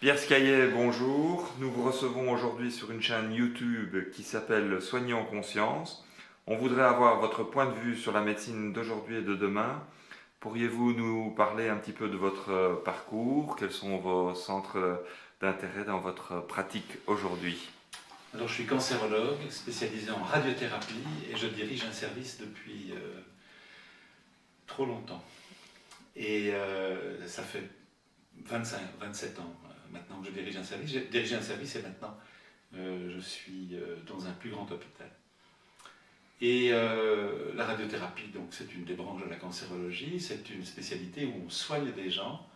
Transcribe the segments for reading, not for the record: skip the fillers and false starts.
Pierre Scaillet, bonjour. Nous vous recevons aujourd'hui sur une chaîne YouTube qui s'appelle Soigner en conscience. On voudrait avoir votre point de vue sur la médecine d'aujourd'hui et de demain. Pourriez-vous nous parler un petit peu de votre parcours? Quels sont vos centres d'intérêt dans votre pratique aujourd'hui? Alors, je suis cancérologue spécialisé en radiothérapie et je dirige un service depuis trop longtemps. Et ça fait 27 ans maintenant que je dirige un service. J'ai dirigé un service et maintenant je suis dans un plus grand hôpital. Et la radiothérapie, donc, c'est une des branches de la cancérologie, c'est une spécialité où on soigne des gens,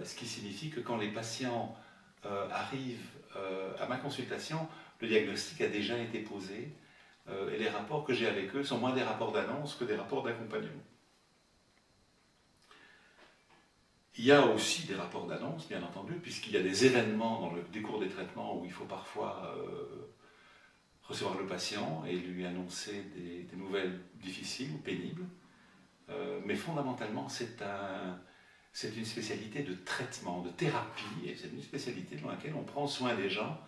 ce qui signifie que quand les patients arrivent à ma consultation, le diagnostic a déjà été posé et les rapports que j'ai avec eux sont moins des rapports d'annonce que des rapports d'accompagnement. Il y a aussi des rapports d'annonce, bien entendu, puisqu'il y a des événements dans le décours des traitements où il faut parfois recevoir le patient et lui annoncer des nouvelles difficiles ou pénibles. Mais fondamentalement, c'est une spécialité de traitement, de thérapie, et c'est une spécialité dans laquelle on prend soin des gens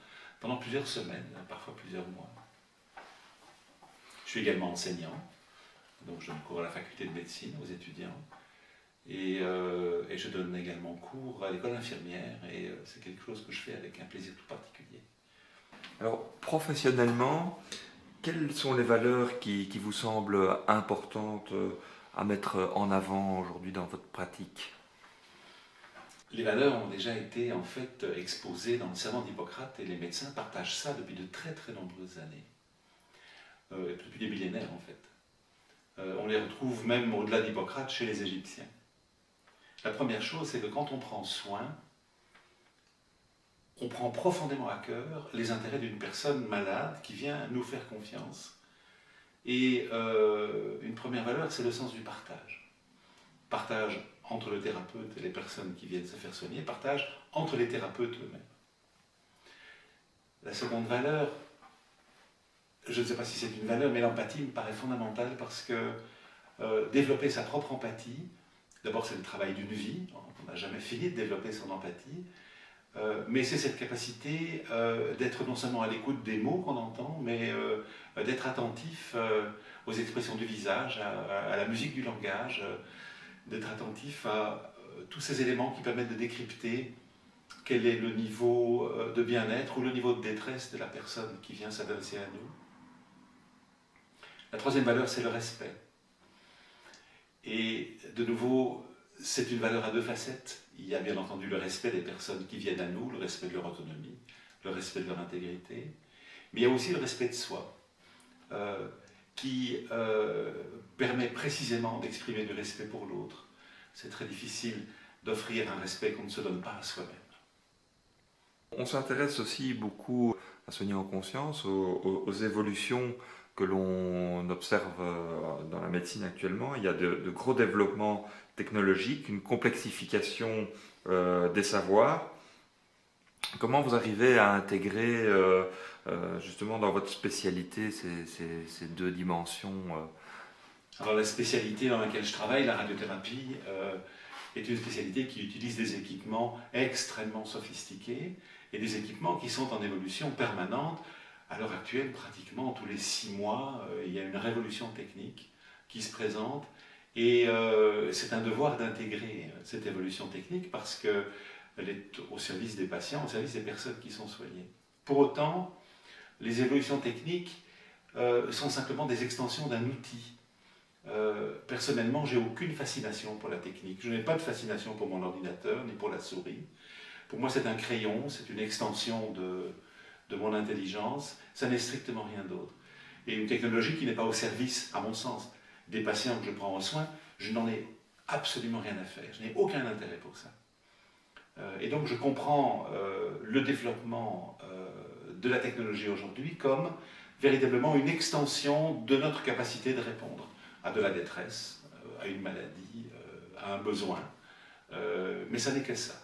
pendant plusieurs semaines, parfois plusieurs mois. Je suis également enseignant, donc je donne cours à la faculté de médecine aux étudiants, et je donne également cours à l'école infirmière, et c'est quelque chose que je fais avec un plaisir tout particulier. Alors, professionnellement, quelles sont les valeurs qui vous semblent importantes à mettre en avant aujourd'hui dans votre pratique? Les valeurs ont déjà été en fait exposées dans le serment d'Hippocrate et les médecins partagent ça depuis de très très nombreuses années, depuis des millénaires en fait. On les retrouve même au-delà d'Hippocrate chez les Égyptiens. La première chose, c'est que quand on prend soin, on prend profondément à cœur les intérêts d'une personne malade qui vient nous faire confiance. Et une première valeur, c'est le sens du partage. Partage entre le thérapeute et les personnes qui viennent se faire soigner, partage entre les thérapeutes eux-mêmes. La seconde valeur, je ne sais pas si c'est une valeur, mais l'empathie me paraît fondamentale parce que développer sa propre empathie, d'abord c'est le travail d'une vie, on n'a jamais fini de développer son empathie, mais c'est cette capacité d'être non seulement à l'écoute des mots qu'on entend, mais d'être attentif aux expressions du visage, à la musique du langage, d'être attentif à tous ces éléments qui permettent de décrypter quel est le niveau de bien-être ou le niveau de détresse de la personne qui vient s'adresser à nous. La troisième valeur, c'est le respect. Et de nouveau, c'est une valeur à deux facettes. Il y a bien entendu le respect des personnes qui viennent à nous, le respect de leur autonomie, le respect de leur intégrité, mais il y a aussi le respect de soi, qui permet précisément d'exprimer du respect pour l'autre. C'est très difficile d'offrir un respect qu'on ne se donne pas à soi-même. On s'intéresse aussi beaucoup à soigner en conscience, aux évolutions que l'on observe dans la médecine actuellement. Il y a de gros développements technologiques, une complexification des savoirs. Comment vous arrivez à intégrer justement dans votre spécialité ces deux dimensions Alors la spécialité dans laquelle je travaille, la radiothérapie, est une spécialité qui utilise des équipements extrêmement sophistiqués et des équipements qui sont en évolution permanente. À l'heure actuelle, pratiquement tous les 6 mois, il y a une révolution technique qui se présente et c'est un devoir d'intégrer cette évolution technique parce qu'elle est au service des patients, au service des personnes qui sont soignées. Pour autant, les évolutions techniques sont simplement des extensions d'un outil. Personnellement, j'ai aucune fascination pour la technique. Je n'ai pas de fascination pour mon ordinateur ni pour la souris. Pour moi, c'est un crayon, c'est une extension de mon intelligence. Ça n'est strictement rien d'autre. Et une technologie qui n'est pas au service, à mon sens, des patients que je prends en soin, je n'en ai absolument rien à faire. Je n'ai aucun intérêt pour ça. Et donc, je comprends le développement de la technologie aujourd'hui comme véritablement une extension de notre capacité de répondre à de la détresse, à une maladie, à un besoin. Mais ça n'est que ça.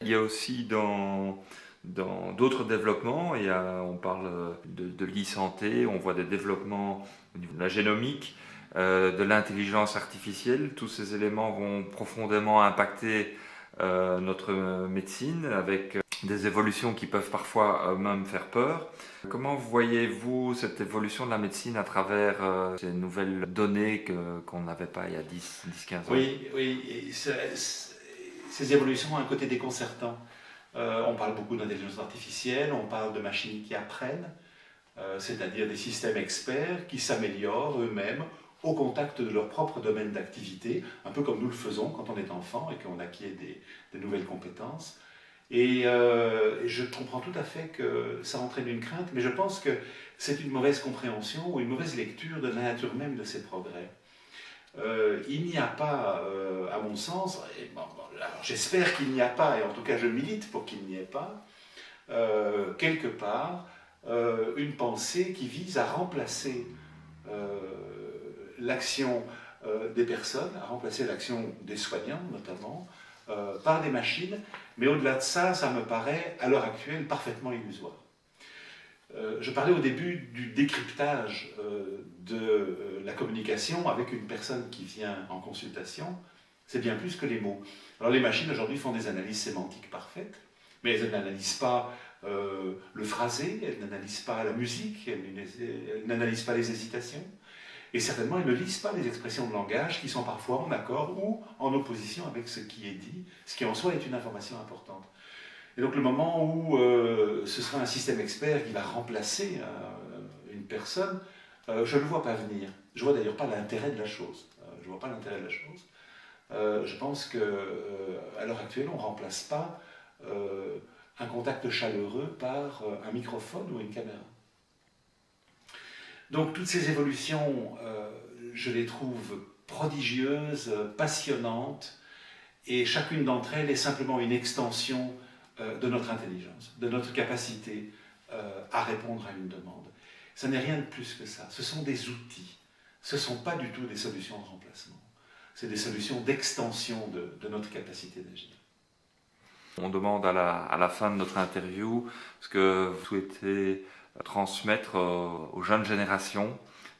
Il y a aussi dans d'autres développements, on parle de l'e-santé, on voit des développements au niveau de la génomique, de l'intelligence artificielle. Tous ces éléments vont profondément impacter notre médecine avec des évolutions qui peuvent parfois même faire peur. Comment voyez-vous cette évolution de la médecine à travers ces nouvelles données qu'on n'avait pas il y a 10-15 ans? Oui, oui, et ces évolutions ont un côté déconcertant. On parle beaucoup d'intelligence artificielle, on parle de machines qui apprennent, c'est-à-dire des systèmes experts qui s'améliorent eux-mêmes au contact de leur propre domaine d'activité, un peu comme nous le faisons quand on est enfant et qu'on acquiert des nouvelles compétences. Et je comprends tout à fait que ça entraîne une crainte, mais je pense que c'est une mauvaise compréhension ou une mauvaise lecture de la nature même de ces progrès. Il n'y a pas, à mon sens, alors j'espère qu'il n'y a pas, et en tout cas je milite pour qu'il n'y ait pas, quelque part, une pensée qui vise à remplacer l'action des personnes, à remplacer l'action des soignants notamment, par des machines, mais au-delà de ça, ça me paraît, à l'heure actuelle, parfaitement illusoire. Je parlais au début du décryptage de la communication avec une personne qui vient en consultation. C'est bien plus que les mots. Alors les machines aujourd'hui font des analyses sémantiques parfaites, mais elles n'analysent pas le phrasé, elles n'analysent pas la musique, elles n'analysent pas les hésitations. Et certainement, elles ne lisent pas les expressions de langage qui sont parfois en accord ou en opposition avec ce qui est dit, ce qui en soi est une information importante. Et donc le moment où ce sera un système expert qui va remplacer une personne, je ne le vois pas venir. Je ne vois d'ailleurs pas l'intérêt de la chose. Je vois pas l'intérêt de la chose. Je pense qu'à l'heure actuelle, on ne remplace pas un contact chaleureux par un microphone ou une caméra. Donc toutes ces évolutions, je les trouve prodigieuses, passionnantes, et chacune d'entre elles est simplement une extension de notre intelligence, de notre capacité à répondre à une demande. Ça n'est rien de plus que ça. Ce sont des outils. Ce ne sont pas du tout des solutions de remplacement. C'est des solutions d'extension de notre capacité d'agir. On demande à la fin de notre interview ce que vous souhaitez transmettre aux jeunes générations.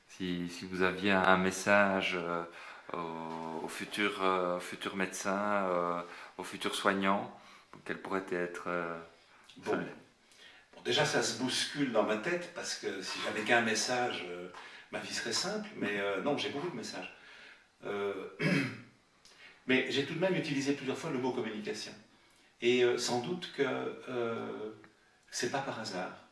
Si vous aviez un message aux futurs médecins, aux futurs soignants, quel pourrait être Bon, déjà, ça se bouscule dans ma tête parce que si j'avais qu'un message, ma vie serait simple, mais non, j'ai beaucoup de messages. Mais j'ai tout de même utilisé plusieurs fois le mot communication. Et sans doute que c'est pas par hasard.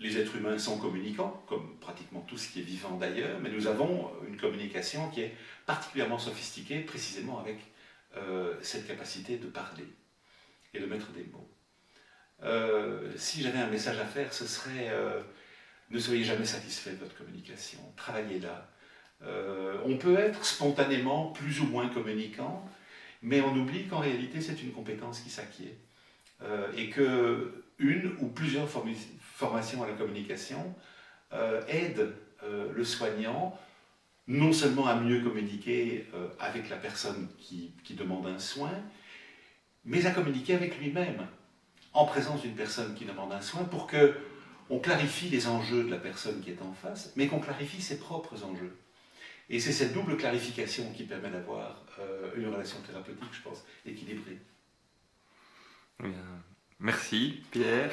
Les êtres humains sont communicants, comme pratiquement tout ce qui est vivant d'ailleurs, mais nous avons une communication qui est particulièrement sophistiquée, précisément avec cette capacité de parler et de mettre des mots. Si j'avais un message à faire, ce serait ne soyez jamais satisfait de votre communication, travaillez-la. On peut être spontanément plus ou moins communicant, mais on oublie qu'en réalité c'est une compétence qui s'acquiert et que une ou plusieurs formations à la communication aident le soignant non seulement à mieux communiquer avec la personne qui demande un soin, mais à communiquer avec lui-même en présence d'une personne qui demande un soin pour qu'on clarifie les enjeux de la personne qui est en face, mais qu'on clarifie ses propres enjeux. Et c'est cette double clarification qui permet d'avoir une relation thérapeutique, je pense, équilibrée. Merci, Pierre.